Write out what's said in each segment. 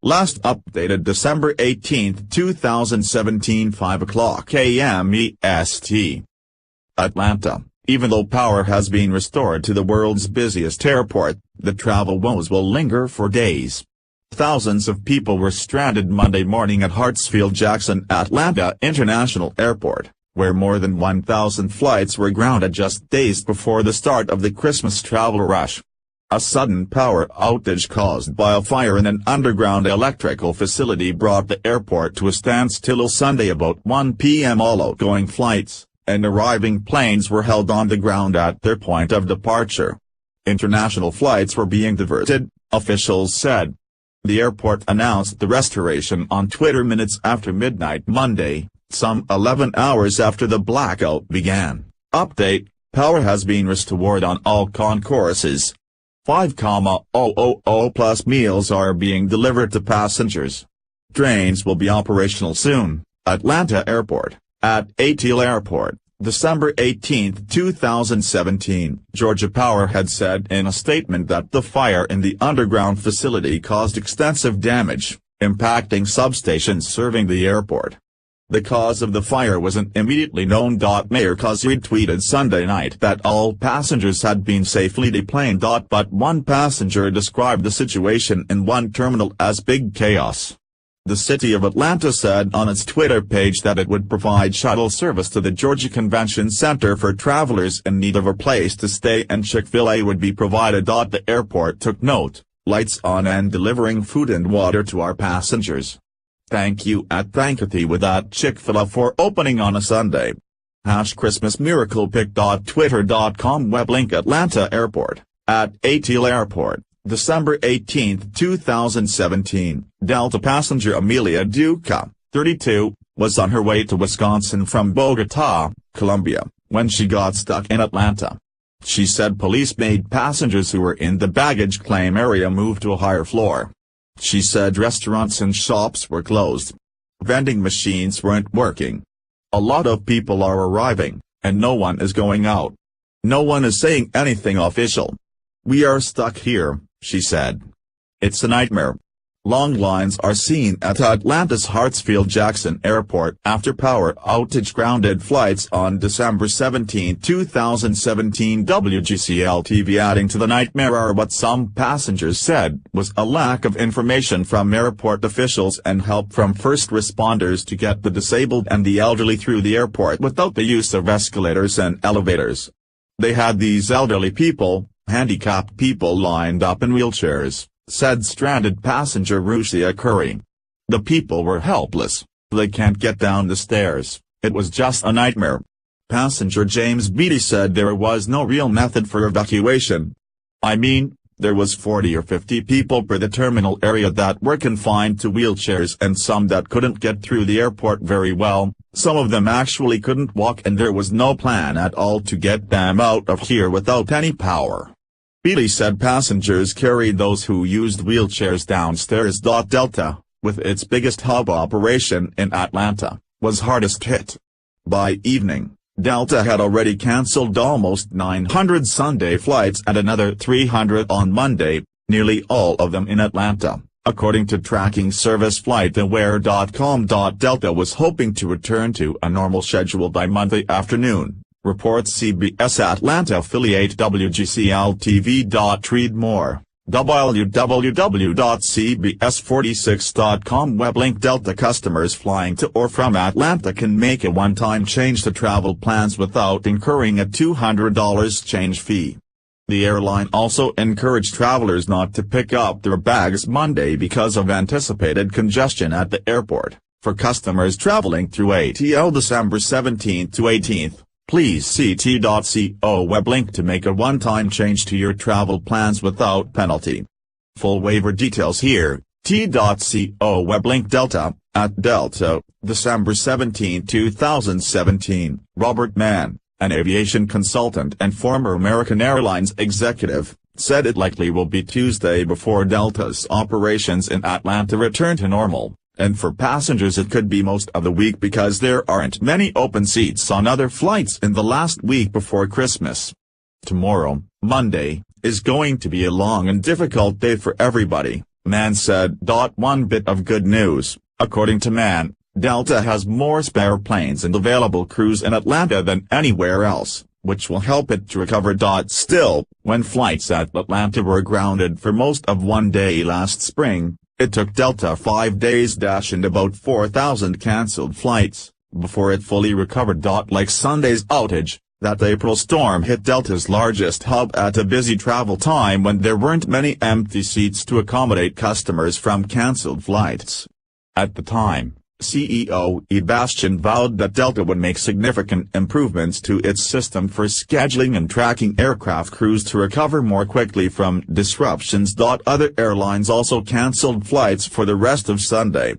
Last updated December 18, 2017 5 o'clock a.m. EST. Atlanta. Even though power has been restored to the world's busiest airport, the travel woes will linger for days. Thousands of people were stranded Monday morning at Hartsfield-Jackson Atlanta International Airport, where more than 1,000 flights were grounded just days before the start of the Christmas travel rush. A sudden power outage caused by a fire in an underground electrical facility brought the airport to a standstill Sunday about 1 p.m. All outgoing flights and arriving planes were held on the ground at their point of departure. International flights were being diverted, officials said. The airport announced the restoration on Twitter minutes after midnight Monday, some 11 hours after the blackout began. Update: power has been restored on all concourses. 5,000 plus meals are being delivered to passengers. Trains will be operational soon. Atlanta Airport. At ATL Airport, December 18, 2017, Georgia Power had said in a statement that the fire in the underground facility caused extensive damage, impacting substations serving the airport. The cause of the fire wasn't immediately known. Mayor Kazri tweeted Sunday night that all passengers had been safely deplaned. But one passenger described the situation in one terminal as big chaos. The city of Atlanta said on its Twitter page that it would provide shuttle service to the Georgia Convention Center for travelers in need of a place to stay, and Chick-fil-A would be provided. The airport took note, lights on and delivering food and water to our passengers. Thank you at Thankathy with Chick-fil-A for opening on a Sunday. #Christmas Miracle Pic. Twitter.com web link Atlanta Airport. At ATL Airport, December 18, 2017, Delta passenger Amelia Duca, 32, was on her way to Wisconsin from Bogota, Colombia, when she got stuck in Atlanta. She said police made passengers who were in the baggage claim area move to a higher floor. She said restaurants and shops were closed. Vending machines weren't working. A lot of people are arriving, and no one is going out. No one is saying anything official. We are stuck here, she said. It's a nightmare. Long lines are seen at Atlanta's Hartsfield-Jackson Airport after power outage grounded flights on December 17, 2017. WGCL-TV adding to the nightmare are what some passengers said was a lack of information from airport officials and help from first responders to get the disabled and the elderly through the airport without the use of escalators and elevators. They had these elderly people, handicapped people lined up in wheelchairs, said stranded passenger Rucia Curry. The people were helpless. They can't get down the stairs. It was just a nightmare. Passenger James Beatty said there was no real method for evacuation. I mean, there was 40 or 50 people per the terminal area that were confined to wheelchairs and some that couldn't get through the airport very well. Some of them actually couldn't walk and there was no plan at all to get them out of here without any power. Beatty said passengers carried those who used wheelchairs downstairs. Delta, with its biggest hub operation in Atlanta, was hardest hit. By evening, Delta had already cancelled almost 900 Sunday flights and another 300 on Monday, nearly all of them in Atlanta, according to tracking service FlightAware.com. Delta was hoping to return to a normal schedule by Monday afternoon, reports CBS Atlanta affiliate WGCL-TV. Read more. www.cbs46.com web link Delta customers flying to or from Atlanta can make a one-time change to travel plans without incurring a $200 change fee. The airline also encouraged travelers not to pick up their bags Monday because of anticipated congestion at the airport. For customers traveling through ATL December 17 to 18. Please see t.co web link to make a one-time change to your travel plans without penalty. Full waiver details here. t.co web link Delta, at Delta, December 17, 2017. Robert Mann, an aviation consultant and former American Airlines executive, said it likely will be Tuesday before Delta's operations in Atlanta return to normal. And for passengers it could be most of the week because there aren't many open seats on other flights in the last week before Christmas. Tomorrow, Monday, is going to be a long and difficult day for everybody, Mann said. One bit of good news, according to Mann, Delta has more spare planes and available crews in Atlanta than anywhere else, which will help it to recover. Still, when flights at Atlanta were grounded for most of one day last spring, it took Delta 5 days and about 4,000 cancelled flights before it fully recovered. Like Sunday's outage, that April storm hit Delta's largest hub at a busy travel time when there weren't many empty seats to accommodate customers from cancelled flights. At the time, CEO Ed Bastian vowed that Delta would make significant improvements to its system for scheduling and tracking aircraft crews to recover more quickly from disruptions. Other airlines also cancelled flights for the rest of Sunday.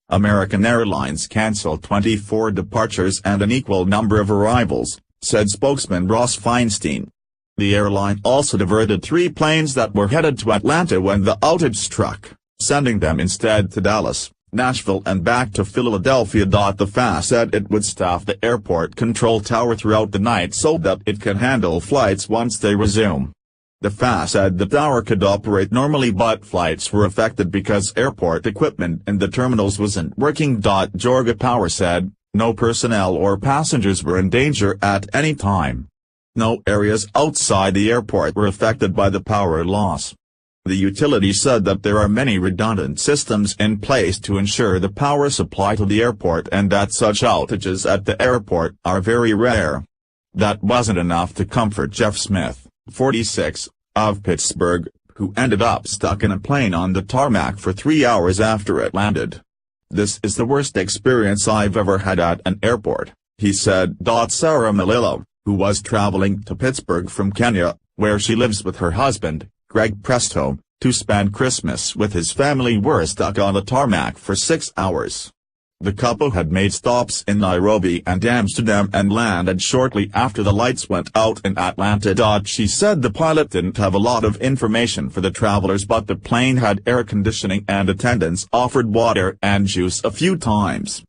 American Airlines cancelled 24 departures and an equal number of arrivals, said spokesman Ross Feinstein. The airline also diverted 3 planes that were headed to Atlanta when the outage struck, sending them instead to Dallas, Nashville and back to Philadelphia. The FAA said it would staff the airport control tower throughout the night so that it can handle flights once they resume. The FAA said the tower could operate normally but flights were affected because airport equipment in the terminals wasn't working. Georgia Power said, no personnel or passengers were in danger at any time. No areas outside the airport were affected by the power loss. The utility said that there are many redundant systems in place to ensure the power supply to the airport and that such outages at the airport are very rare. That wasn't enough to comfort Jeff Smith, 46, of Pittsburgh, who ended up stuck in a plane on the tarmac for 3 hours after it landed. This is the worst experience I've ever had at an airport, he said. Sarah Malillo, who was traveling to Pittsburgh from Kenya, where she lives with her husband, Greg Presto, to spend Christmas with his family, were stuck on the tarmac for 6 hours. The couple had made stops in Nairobi and Amsterdam and landed shortly after the lights went out in Atlanta. She said the pilot didn't have a lot of information for the travelers but the plane had air conditioning and attendants offered water and juice a few times.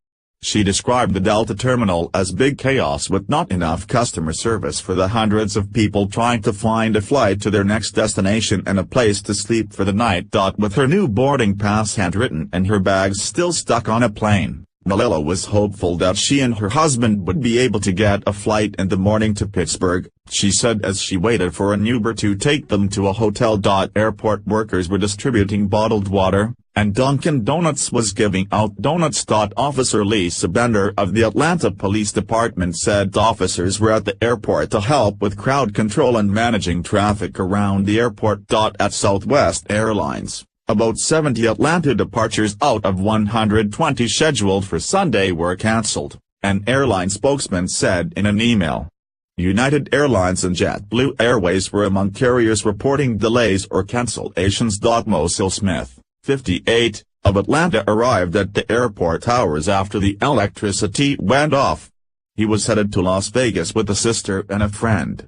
She described the Delta terminal as big chaos with not enough customer service for the hundreds of people trying to find a flight to their next destination and a place to sleep for the night. With her new boarding pass handwritten and her bags still stuck on a plane, Malillo was hopeful that she and her husband would be able to get a flight in the morning to Pittsburgh, she said as she waited for an Uber to take them to a hotel. Airport workers were distributing bottled water, and Dunkin' Donuts was giving out donuts. Officer Lisa Bender of the Atlanta Police Department said officers were at the airport to help with crowd control and managing traffic around the airport. At Southwest Airlines, about 70 Atlanta departures out of 120 scheduled for Sunday were canceled, an airline spokesman said in an email. United Airlines and JetBlue Airways were among carriers reporting delays or cancellations. Mosil Smith, 58, of Atlanta arrived at the airport hours after the electricity went off. He was headed to Las Vegas with a sister and a friend.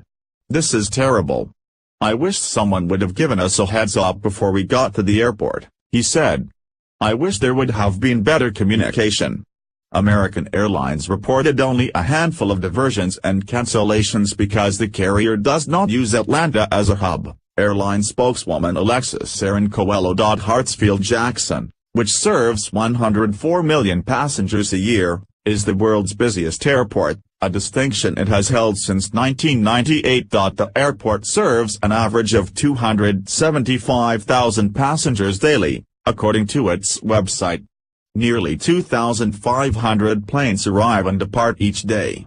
This is terrible. I wish someone would have given us a heads up before we got to the airport, he said. I wish there would have been better communication. American Airlines reported only a handful of diversions and cancellations because the carrier does not use Atlanta as a hub. Airline spokeswoman Alexis Sarin Coelho. Hartsfield-Jackson, which serves 104 million passengers a year, is the world's busiest airport, a distinction it has held since 1998. The airport serves an average of 275,000 passengers daily, according to its website. Nearly 2,500 planes arrive and depart each day.